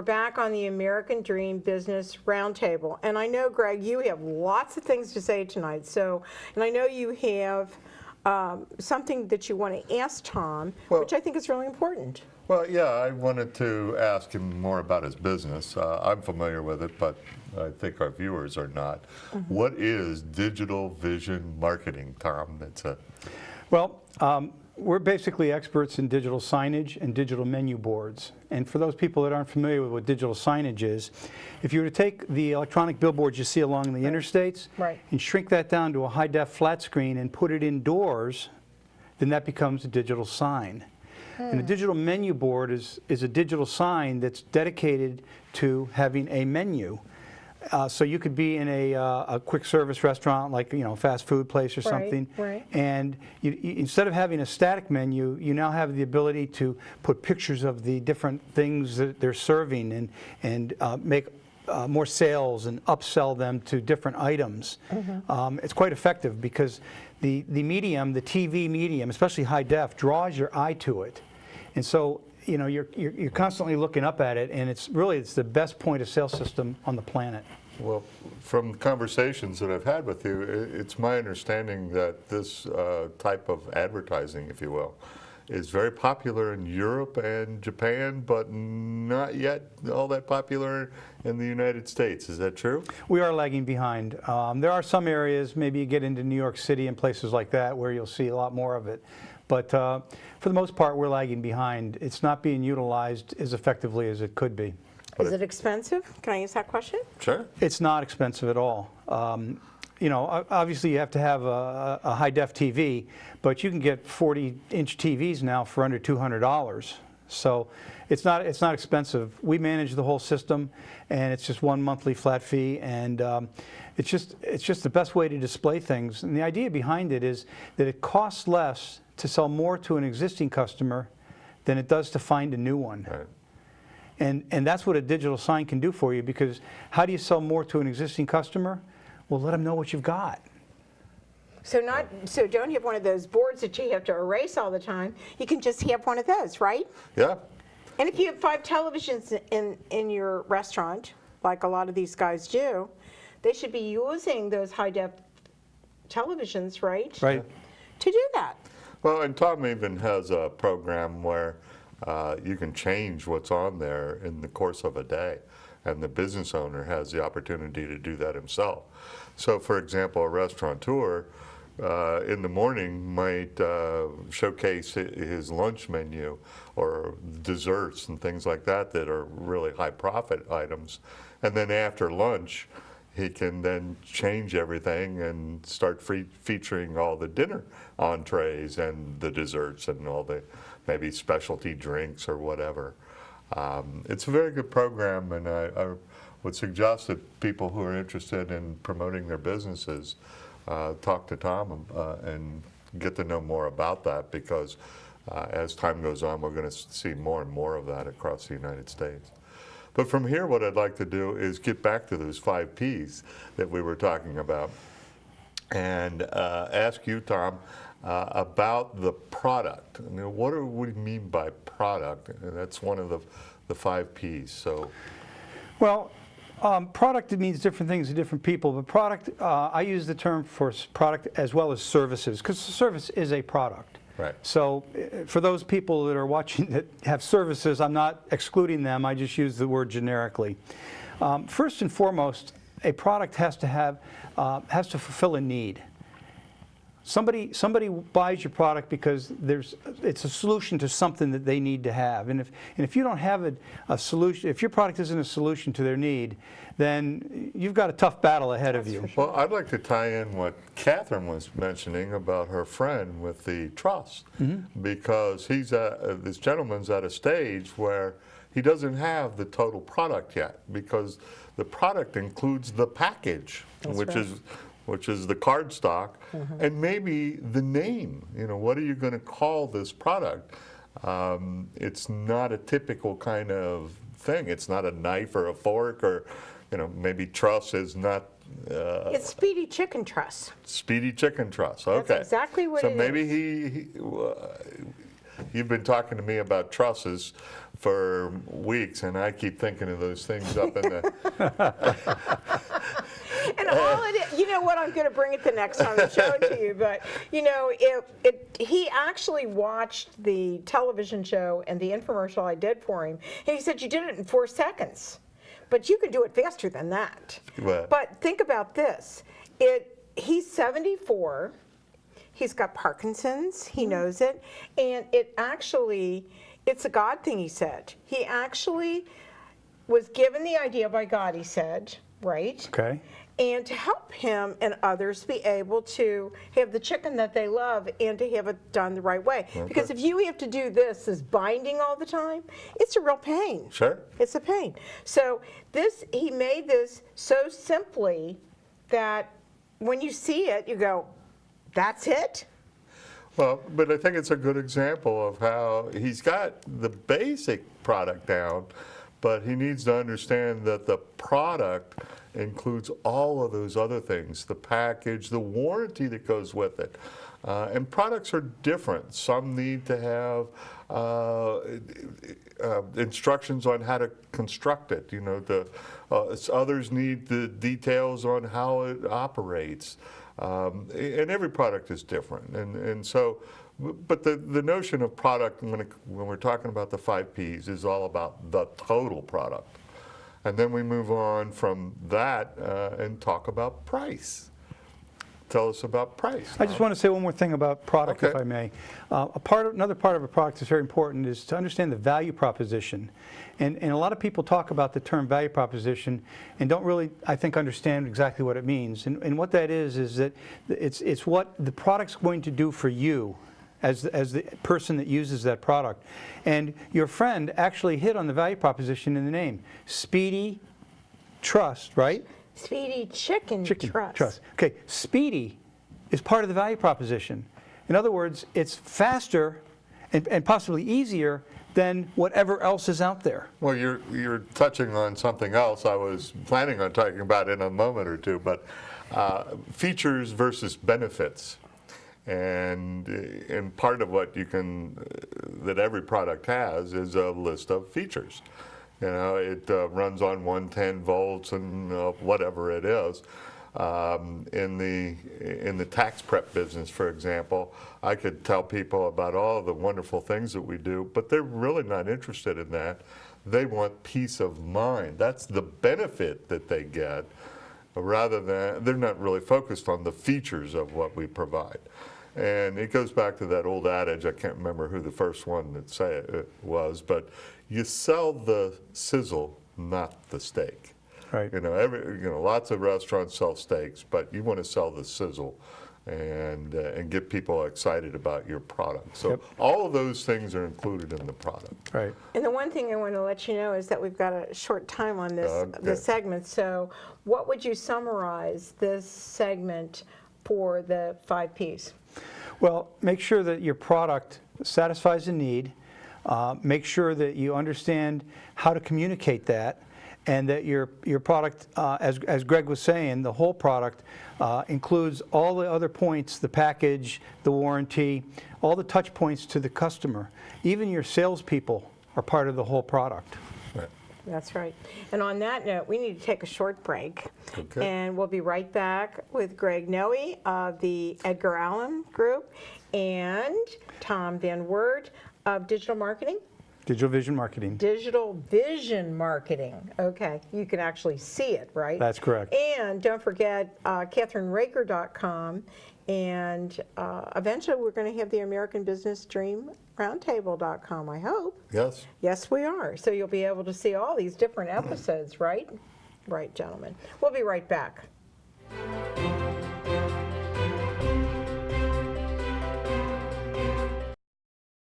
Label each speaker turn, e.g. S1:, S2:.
S1: we're back on the American Dream Business Roundtable. And I know, Greg, you have lots of things to say tonight. So, and I know you have something that you want to ask Tom, which I think is really important.
S2: Well, yeah, I wanted to ask him more about his business. I'm familiar with it, but I think our viewers are not. What is digital vision marketing, Tom?
S3: Well, we're basically experts in digital signage and digital menu boards. And for those people that aren't familiar with what digital signage is, if you were to take the electronic billboards you see along the interstates and shrink that down to a high-def flat screen and put it indoors, then that becomes a digital sign. And a digital menu board is a digital sign that's dedicated to having a menu. So you could be in a quick service restaurant, like fast food place or something, and instead of having a static menu, you now have the ability to put pictures of the different things that they're serving and make more sales and upsell them to different items. It's quite effective because the medium, the TV medium, especially high def, draws your eye to it, and so you're constantly looking up at it, and it's the best point of sale system on the planet.
S2: Well, from conversations that I've had with you, it's my understanding that this type of advertising, if you will, is very popular in Europe and Japan, but not yet all that popular in the United States. Is that true? We
S3: are lagging behind. There are some areas, maybe you get into New York City and places like that, where you'll see a lot more of it. But for the most part, we're lagging behind. It's not being utilized as effectively as it could be.
S1: Is it expensive? Can I use that question?
S2: Sure.
S3: It's not expensive at all. Obviously you have to have a high-def TV, but you can get 40-inch TVs now for under $200. So it's not expensive. We manage the whole system, and it's just one monthly flat fee, and it's just the best way to display things. And the idea behind it is that it costs less to sell more to an existing customer than it does to find a new one.
S2: Right.
S3: And that's what a digital sign can do for you, because how do you sell more to an existing customer? Well, let them know what you've got.
S1: So don't have one of those boards that you have to erase all the time. You can just have one of those, right?
S2: Yeah.
S1: And if you have 5 televisions in your restaurant, like a lot of these guys do, they should be using those high-def televisions, right?
S3: Right.
S1: To do that.
S2: Well, and Tom even has a program where you can change what's on there in the course of a day, and the business owner has the opportunity to do that himself. So, for example, a restaurateur in the morning might showcase his lunch menu or desserts and things like that that are really high profit items, and then after lunch he can then change everything and start featuring all the dinner entrees and the desserts and all the maybe specialty drinks or whatever. It's a very good program, and I would suggest that people who are interested in promoting their businesses talk to Tom and get to know more about that, because as time goes on, we're going to see more and more of that across the United States. But from here, what I'd like to do is get back to those 5 Ps that we were talking about, and ask you, Tom, about the product. I mean, what do we mean by product? And that's one of the 5 Ps. So,
S3: well, product, it means different things to different people. But product, I use the term for product as well as services, because the service is a product.
S2: Right.
S3: So for those people that are watching that have services, I'm not excluding them. I just use the word generically. First and foremost, a product has to fulfill a need. Somebody buys your product because it's a solution to something that they need to have, and if you don't have a solution, if your product isn't a solution to their need, then you've got a tough battle ahead of you.
S2: Well, I'd like to tie in what Kathryn was mentioning about her friend with the trust, because this gentleman's at a stage where he doesn't have the total product yet, because the product includes the package, which is the cardstock, and maybe the name. What are you going to call this product? It's not a typical kind of thing. It's not a knife or a fork, or maybe truss is not.
S1: It's Speedy Chicken Truss.
S2: Speedy Chicken Truss. Okay.
S1: That's exactly what it is.
S2: So maybe you've been talking to me about trusses for weeks, and I keep thinking of those things up in the.
S1: And all it is, you know what, I'm going to bring it the next time I show it to you, but, you know, he actually watched the television show and the infomercial I did for him, and he said, you did it in 4 seconds, but you can do it faster than that.
S2: Right.
S1: But think about this. He's 74, he's got Parkinson's, he knows it, and it's a God thing, he said. He actually was given the idea by God, he said, right?
S3: Okay.
S1: And to help him and others be able to have the chicken that they love and to have it done the right way.
S2: Okay.
S1: Because if you have to do this binding all the time, it's a real pain.
S2: Sure.
S1: It's a pain. So he made this so simply that when you see it, you go, that's it?
S2: Well, but I think it's a good example of how he's got the basic product down, but he needs to understand that the product includes all of those other things, the package, the warranty that goes with it. And products are different. Some need to have instructions on how to construct it. You know, others need the details on how it operates. And every product is different. And so, but the notion of product when we're talking about the 5 Ps is all about the total product. And then we move on from that and talk about price. Tell us about price.
S3: I just want to say one more thing about product, if
S2: Okay.
S3: I may. Another part of a product that's very important is to understand the value proposition. And a lot of people talk about the term value proposition and don't really, I think, understand exactly what it means. And what that is that it's what the product's going to do for you as the person that uses that product. And your friend actually hit on the value proposition in the name. Speedy, trust, right?
S1: Speedy chicken trust.
S3: Okay, speedy is part of the value proposition. In other words, it's faster and possibly easier than whatever else is out there.
S2: Well, you're touching on something else I was planning on talking about in a moment or two, but features versus benefits. And part of what that every product has is a list of features. You know, it runs on 110 volts and whatever it is. In the tax prep business, for example, I could tell people about all the wonderful things that we do, but they're really not interested in that. They want peace of mind. That's the benefit that they get, rather than, they're not really focused on the features of what we provide. And it goes back to that old adage, I can't remember who the first one that said it was, but you sell the sizzle, not the steak.
S3: Right.
S2: You know, lots of restaurants sell steaks, but you want to sell the sizzle and get people excited about your product. So
S3: Yep.
S2: all of those things are included in the product.
S3: Right.
S1: And the one thing I want to let you know is that we've got a short time on this segment. So what would you summarize this segment for the 5 Ps?
S3: Well, make sure that your product satisfies a need. Make sure that you understand how to communicate that, and that your product, as Greg was saying, the whole product includes all the other points, the package, the warranty, all the touch points to the customer. Even your salespeople are part of the whole product.
S2: Right.
S1: That's right. And on that note, we need to take a short break.
S2: Okay.
S1: And we'll be right back with Greg Noe of the Edgar Allan Group and Tom Van Wert of Digital Marketing.
S3: Digital Vision Marketing.
S1: Digital Vision Marketing. Okay, you can actually see it, right?
S3: That's correct.
S1: And don't forget KathrynRaaker.com. And eventually we're going to have the American Business Dream Roundtable.com, I hope.
S2: Yes.
S1: Yes, we are. So you'll be able to see all these different episodes, right? Right, gentlemen. We'll be right back.